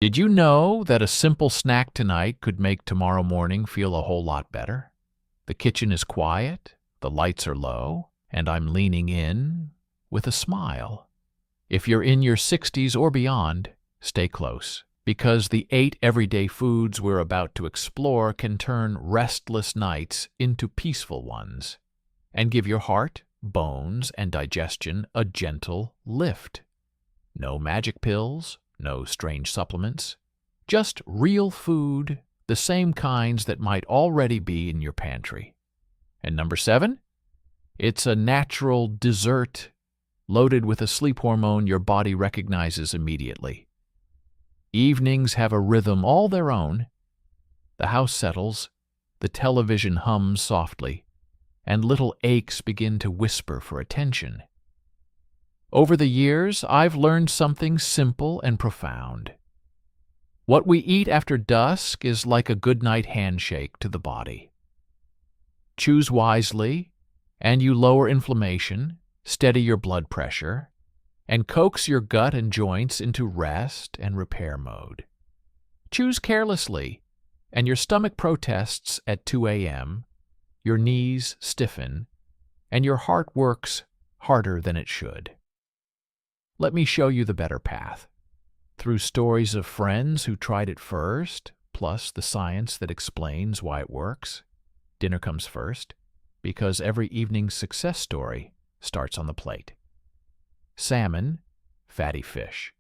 Did you know that a simple snack tonight could make tomorrow morning feel a whole lot better? The kitchen is quiet, the lights are low, and I'm leaning in with a smile. If you're in your 60s or beyond, stay close, because the 8 everyday foods we're about to explore can turn restless nights into peaceful ones and give your heart, bones, and digestion a gentle lift. No magic pills, no strange supplements, just real food, the same kinds that might already be in your pantry. And number 7? It's a natural dessert loaded with a sleep hormone your body recognizes immediately. Evenings have a rhythm all their own. The house settles, the television hums softly, and little aches begin to whisper for attention. Over the years, I've learned something simple and profound. What we eat after dusk is like a goodnight handshake to the body. Choose wisely, and you lower inflammation, steady your blood pressure, and coax your gut and joints into rest and repair mode. Choose carelessly, and your stomach protests at 2 a.m., your knees stiffen, and your heart works harder than it should. Let me show you the better path. Through stories of friends who tried it first, plus the science that explains why it works. Dinner comes first, because every evening's success story starts on the plate. Salmon, fatty fish.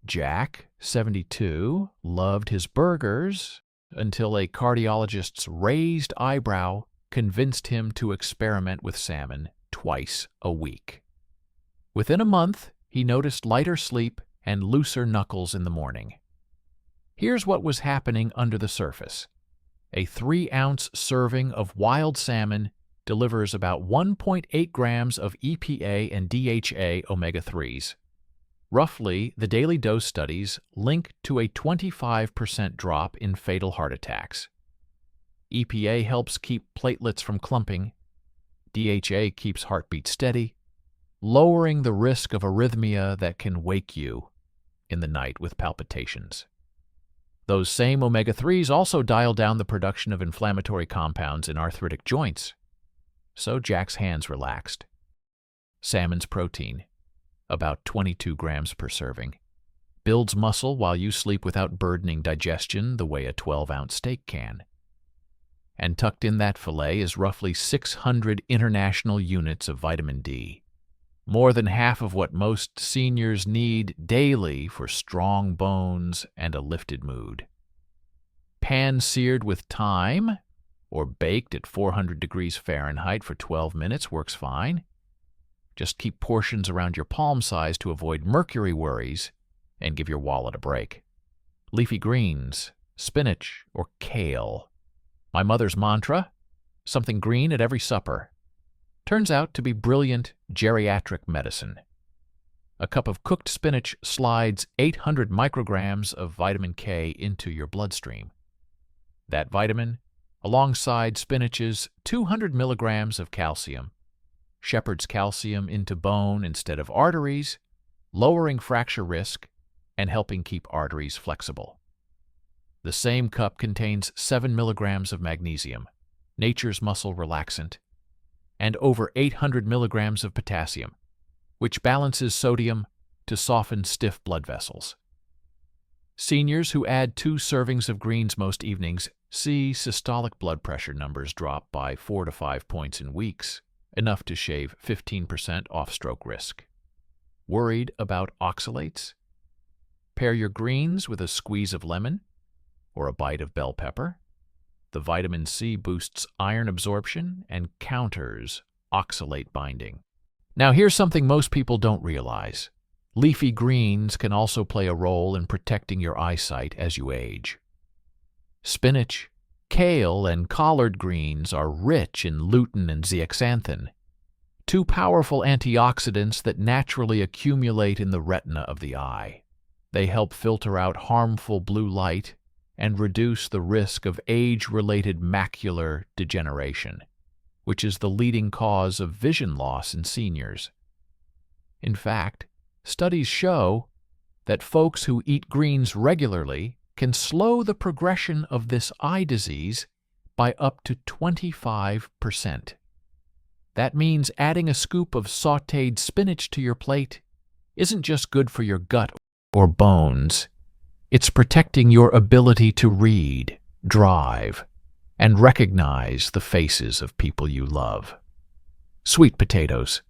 Jack, 72, loved his burgers until a cardiologist's raised eyebrow convinced him to experiment with salmon twice a week. Within a month, he noticed lighter sleep and looser knuckles in the morning. Here's what was happening under the surface. A 3-ounce serving of wild salmon delivers about 1.8 grams of EPA and DHA omega-3s. Roughly, the daily dose studies link to a 25% drop in fatal heart attacks. EPA helps keep platelets from clumping. DHA keeps heartbeat steady, lowering the risk of arrhythmia that can wake you in the night with palpitations. Those same omega-3s also dial down the production of inflammatory compounds in arthritic joints. So Jack's hands relaxed. Salmon's protein, about 22 grams per serving, builds muscle while you sleep without burdening digestion the way a 12-ounce steak can. And tucked in that fillet is roughly 600 international units of vitamin D, more than half of what most seniors need daily for strong bones and a lifted mood. Pan-seared with thyme or baked at 400 degrees Fahrenheit for 12 minutes works fine. Just keep portions around your palm size to avoid mercury worries and give your wallet a break. Leafy greens, spinach, or kale. My mother's mantra, something green at every supper, turns out to be brilliant geriatric medicine. A cup of cooked spinach slides 800 micrograms of vitamin K into your bloodstream. That vitamin, alongside spinach's 200 milligrams of calcium, shepherds calcium into bone instead of arteries, lowering fracture risk and helping keep arteries flexible. The same cup contains 7 milligrams of magnesium, nature's muscle relaxant, and over 800 milligrams of potassium, which balances sodium to soften stiff blood vessels. Seniors who add 2 servings of greens most evenings see systolic blood pressure numbers drop by 4 to 5 points in weeks, enough to shave 15% off stroke risk. Worried about oxalates? Pair your greens with a squeeze of lemon or a bite of bell pepper. The vitamin C boosts iron absorption and counters oxalate binding. Now here's something most people don't realize. Leafy greens can also play a role in protecting your eyesight as you age. Spinach, kale, and collard greens are rich in lutein and zeaxanthin, 2 powerful antioxidants that naturally accumulate in the retina of the eye. They help filter out harmful blue light and reduce the risk of age-related macular degeneration, which is the leading cause of vision loss in seniors. In fact, studies show that folks who eat greens regularly can slow the progression of this eye disease by up to 25%. That means adding a scoop of sautéed spinach to your plate isn't just good for your gut or bones. It's protecting your ability to read, drive, and recognize the faces of people you love. Sweet potatoes.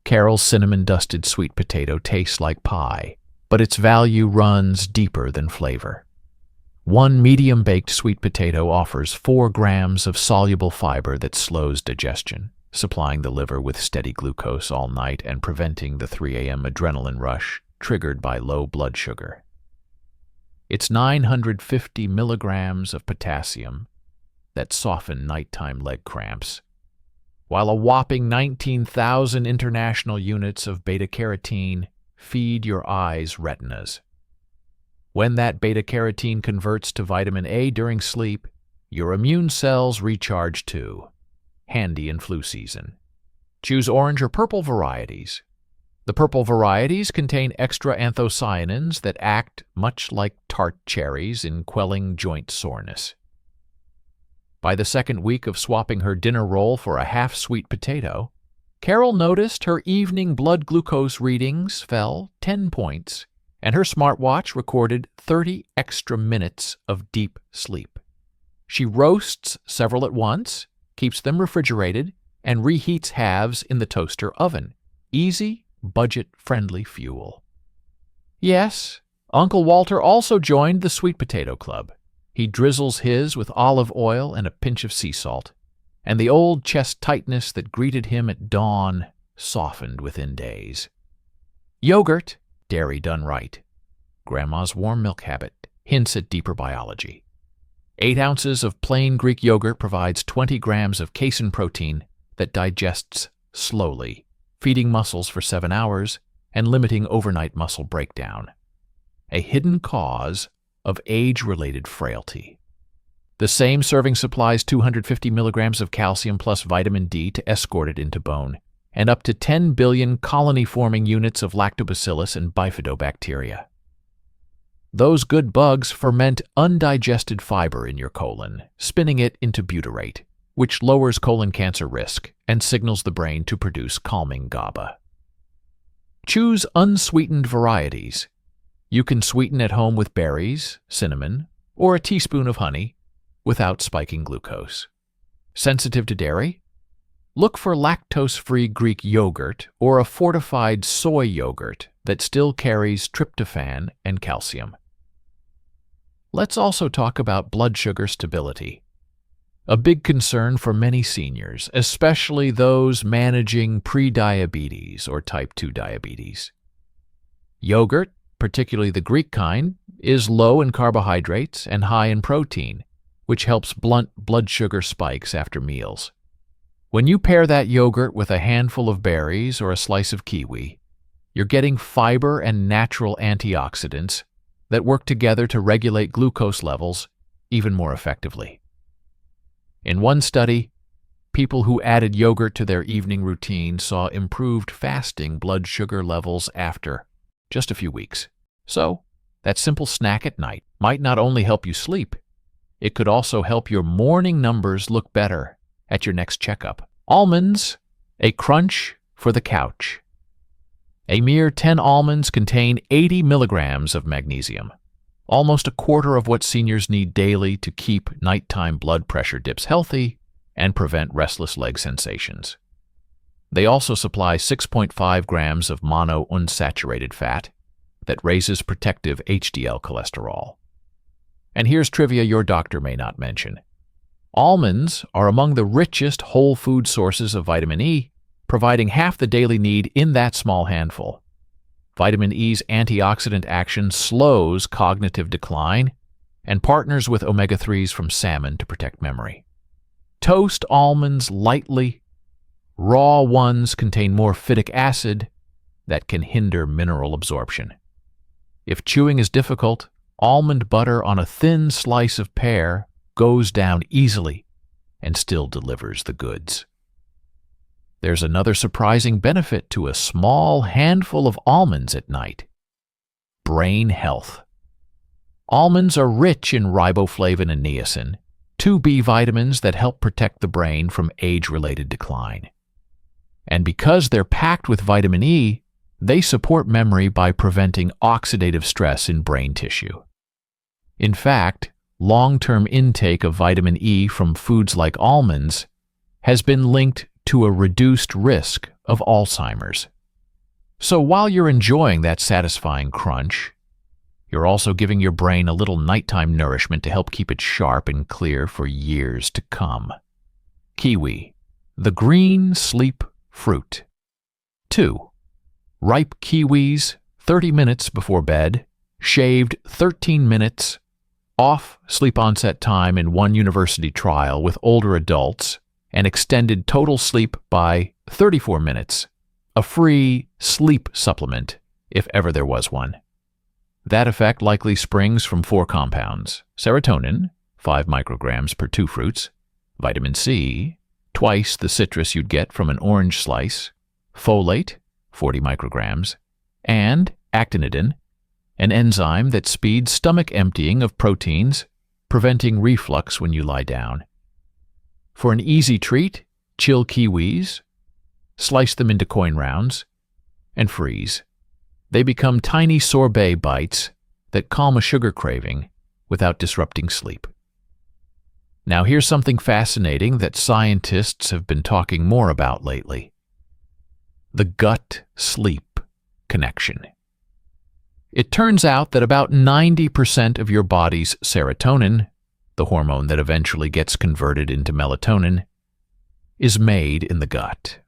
Carol's cinnamon-dusted sweet potato tastes like pie, but its value runs deeper than flavor. One medium-baked sweet potato offers 4 grams of soluble fiber that slows digestion, supplying the liver with steady glucose all night and preventing the 3 a.m. adrenaline rush triggered by low blood sugar. It's 950 milligrams of potassium that soften nighttime leg cramps, while a whopping 19,000 international units of beta-carotene feed your eyes' retinas. When that beta-carotene converts to vitamin A during sleep, your immune cells recharge too. Handy in flu season. Choose orange or purple varieties. The purple varieties contain extra anthocyanins that act much like tart cherries in quelling joint soreness. By the second week of swapping her dinner roll for a half-sweet potato, Carol noticed her evening blood glucose readings fell 10 points, and her smartwatch recorded 30 extra minutes of deep sleep. She roasts several at once, keeps them refrigerated, and reheats halves in the toaster oven. Easy, budget-friendly fuel. Yes, Uncle Walter also joined the Sweet Potato Club. He drizzles his with olive oil and a pinch of sea salt, and the old chest tightness that greeted him at dawn softened within days. Yogurt, dairy done right. Grandma's warm milk habit hints at deeper biology. 8 ounces of plain Greek yogurt provides 20 grams of casein protein that digests slowly, feeding muscles for 7 hours and limiting overnight muscle breakdown, a hidden cause of age-related frailty. The same serving supplies 250 milligrams of calcium plus vitamin D to escort it into bone, and up to 10 billion colony-forming units of lactobacillus and bifidobacteria. Those good bugs ferment undigested fiber in your colon, spinning it into butyrate, which lowers colon cancer risk and signals the brain to produce calming GABA. Choose unsweetened varieties. You can sweeten at home with berries, cinnamon, or a teaspoon of honey without spiking glucose. Sensitive to dairy? Look for lactose-free Greek yogurt or a fortified soy yogurt that still carries tryptophan and calcium. Let's also talk about blood sugar stability. A big concern for many seniors, especially those managing prediabetes or type 2 diabetes. Yogurt, particularly the Greek kind, is low in carbohydrates and high in protein, which helps blunt blood sugar spikes after meals. When you pair that yogurt with a handful of berries or a slice of kiwi, you're getting fiber and natural antioxidants that work together to regulate glucose levels even more effectively. In one study, people who added yogurt to their evening routine saw improved fasting blood sugar levels after just a few weeks. So, that simple snack at night might not only help you sleep, it could also help your morning numbers look better at your next checkup. Almonds, a crunch for the couch. A mere 10 almonds contain 80 milligrams of magnesium, almost a quarter of what seniors need daily to keep nighttime blood pressure dips healthy and prevent restless leg sensations. They also supply 6.5 grams of monounsaturated fat that raises protective HDL cholesterol. And here's trivia your doctor may not mention. Almonds are among the richest whole food sources of vitamin E, providing half the daily need in that small handful. Vitamin E's antioxidant action slows cognitive decline and partners with omega-3s from salmon to protect memory. Toast almonds lightly. Raw ones contain more phytic acid that can hinder mineral absorption. If chewing is difficult, almond butter on a thin slice of pear goes down easily and still delivers the goods. There's another surprising benefit to a small handful of almonds at night. brain health. Almonds are rich in riboflavin and niacin, two B vitamins that help protect the brain from age-related decline. And because they're packed with vitamin E, they support memory by preventing oxidative stress in brain tissue. In fact, long-term intake of vitamin E from foods like almonds has been linked to a reduced risk of Alzheimer's. So while you're enjoying that satisfying crunch, you're also giving your brain a little nighttime nourishment to help keep it sharp and clear for years to come. Kiwi, the green sleep fruit. 2. Ripe kiwis, 30 minutes before bed, shaved 13 minutes, off sleep onset time in one university trial with older adults, and extended total sleep by 34 minutes, a free sleep supplement, if ever there was one. That effect likely springs from 4 compounds: serotonin, 5 micrograms per 2 fruits, vitamin C, twice the citrus you'd get from an orange slice, folate, 40 micrograms, and actinidin, an enzyme that speeds stomach emptying of proteins, preventing reflux when you lie down. For an easy treat, chill kiwis, slice them into coin rounds, and freeze. They become tiny sorbet bites that calm a sugar craving without disrupting sleep. Now here's something fascinating that scientists have been talking more about lately: the gut-sleep connection. It turns out that about 90% of your body's serotonin, the hormone that eventually gets converted into melatonin, is made in the gut.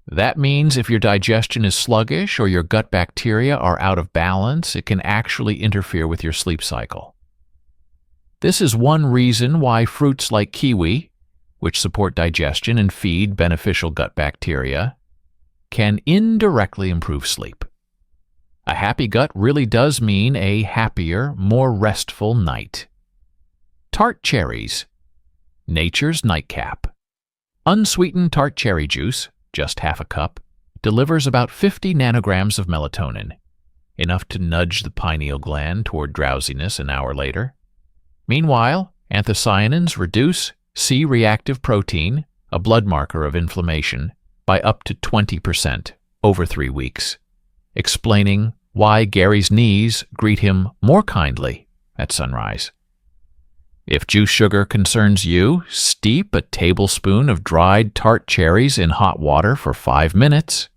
That means if your digestion is sluggish or your gut bacteria are out of balance, it can actually interfere with your sleep cycle. This is one reason why fruits like kiwi, which support digestion and feed beneficial gut bacteria, can indirectly improve sleep. A happy gut really does mean a happier, more restful night. Tart cherries, nature's nightcap. Unsweetened tart cherry juice, just half a cup, delivers about 50 nanograms of melatonin, enough to nudge the pineal gland toward drowsiness an hour later. Meanwhile, anthocyanins reduce C-reactive protein, a blood marker of inflammation, by up to 20% over 3 weeks, explaining why Gary's knees greet him more kindly at sunrise. If juice sugar concerns you, steep a tablespoon of dried tart cherries in hot water for 5 minutes,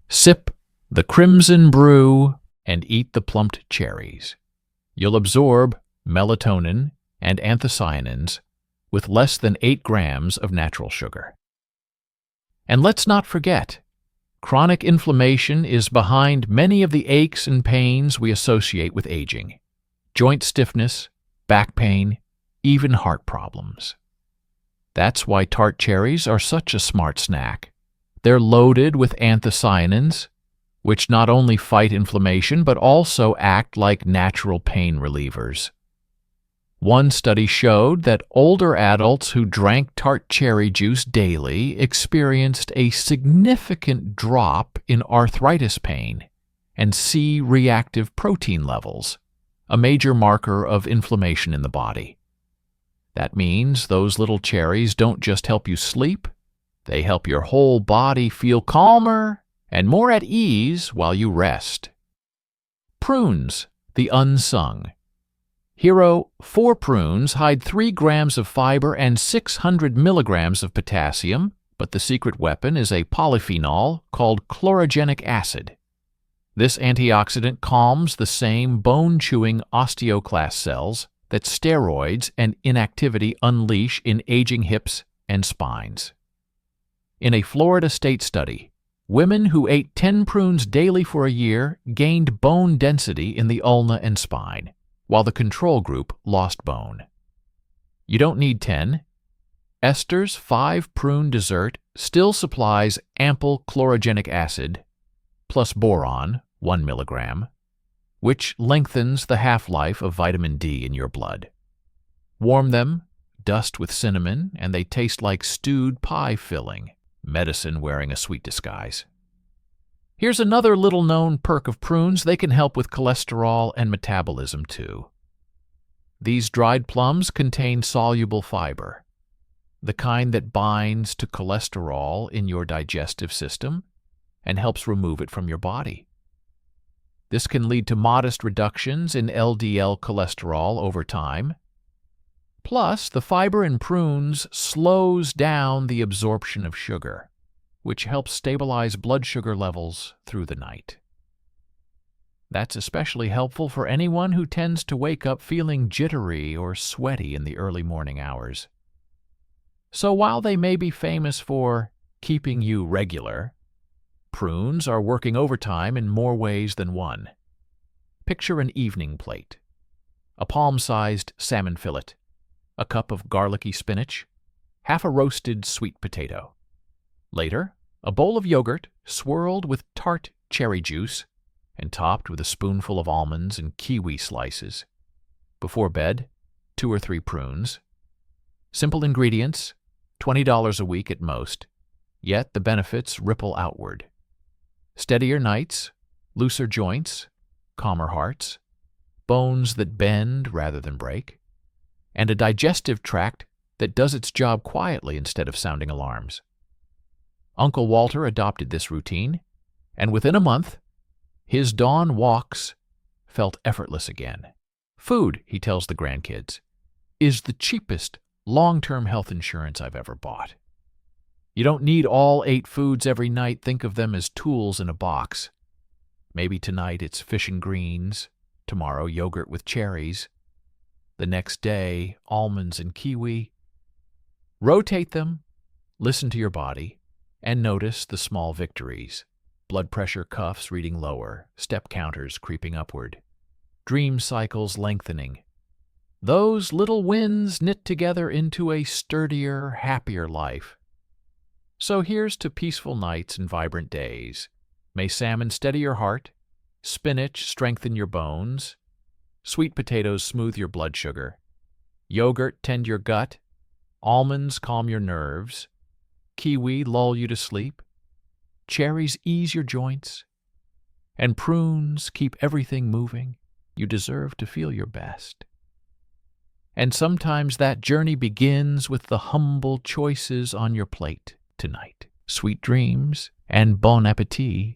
sip the crimson brew, and eat the plumped cherries. You'll absorb melatonin and anthocyanins with less than 8 grams of natural sugar. And let's not forget, chronic inflammation is behind many of the aches and pains we associate with aging: joint stiffness, back pain, even heart problems. That's why tart cherries are such a smart snack. They're loaded with anthocyanins, which not only fight inflammation but also act like natural pain relievers. One study showed that older adults who drank tart cherry juice daily experienced a significant drop in arthritis pain and C-reactive protein levels, a major marker of inflammation in the body. That means those little cherries don't just help you sleep, they help your whole body feel calmer and more at ease while you rest. Prunes, the unsung. Hero 4 prunes hide 3 grams of fiber and 600 milligrams of potassium, but the secret weapon is a polyphenol called chlorogenic acid. This antioxidant calms the same bone-chewing osteoclast cells that steroids and inactivity unleash in aging hips and spines. In a Florida state study, women who ate 10 prunes daily for a year gained bone density in the ulna and spine, while the control group lost bone. You don't need 10. Esther's 5-prune dessert still supplies ample chlorogenic acid, plus boron, 1 milligram, which lengthens the half-life of vitamin D in your blood. Warm them, dust with cinnamon, and they taste like stewed pie filling, medicine wearing a sweet disguise. Here's another little-known perk of prunes. They can help with cholesterol and metabolism too. These dried plums contain soluble fiber, the kind that binds to cholesterol in your digestive system and helps remove it from your body. This can lead to modest reductions in LDL cholesterol over time. Plus, the fiber in prunes slows down the absorption of sugar, which helps stabilize blood sugar levels through the night. That's especially helpful for anyone who tends to wake up feeling jittery or sweaty in the early morning hours. So while they may be famous for keeping you regular, prunes are working overtime in more ways than one. Picture an evening plate: a palm-sized salmon fillet, a cup of garlicky spinach, half a roasted sweet potato. Later, a bowl of yogurt swirled with tart cherry juice and topped with a spoonful of almonds and kiwi slices. Before bed, 2 or 3 prunes. Simple ingredients, $20 a week at most, yet the benefits ripple outward. Steadier nights, looser joints, calmer hearts, bones that bend rather than break, and a digestive tract that does its job quietly instead of sounding alarms. Uncle Walter adopted this routine, and within a month, his dawn walks felt effortless again. Food, he tells the grandkids, is the cheapest long-term health insurance I've ever bought. You don't need all 8 foods every night. Think of them as tools in a box. Maybe tonight it's fish and greens, tomorrow yogurt with cherries, the next day almonds and kiwi. Rotate them, listen to your body, and notice the small victories. Blood pressure cuffs reading lower, step counters creeping upward, dream cycles lengthening. Those little wins knit together into a sturdier, happier life. So here's to peaceful nights and vibrant days. May salmon steady your heart, spinach strengthen your bones, sweet potatoes smooth your blood sugar, yogurt tend your gut, almonds calm your nerves, kiwi lull you to sleep, cherries ease your joints, and prunes keep everything moving. You deserve to feel your best. And sometimes that journey begins with the humble choices on your plate tonight. Sweet dreams and bon appetit.